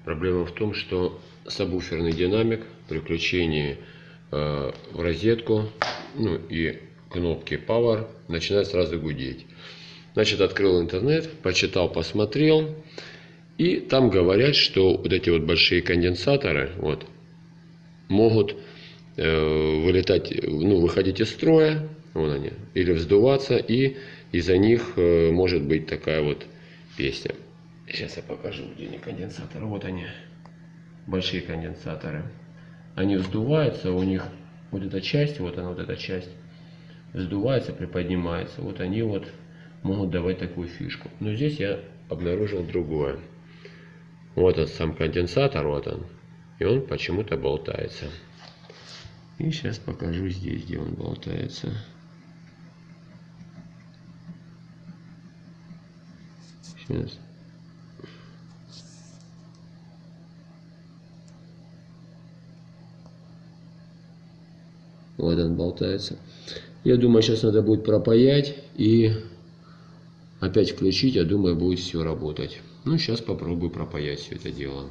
Проблема в том, что сабвуферный динамик при включении в розетку, ну и кнопки Power начинает сразу гудеть. Значит, открыл интернет, почитал, посмотрел. И там говорят, что вот эти вот большие конденсаторы вот, могут вылетать, ну, выходить из строя, вон они, или вздуваться, и из-за них может быть такая вот песня. Сейчас я покажу, где они конденсаторы. Вот они, большие конденсаторы. Они вздуваются, у них вот эта часть, вот она, вот эта часть вздувается, приподнимается. Вот они вот могут давать такую фишку. Но здесь я обнаружил другое. Вот он сам конденсатор, вот он. И он почему-то болтается. И сейчас покажу здесь, где он болтается. Сейчас. Вот он болтается. Я думаю, сейчас надо будет пропаять и опять включить. Я думаю, будет все работать. Ну, сейчас попробую пропаять все это дело.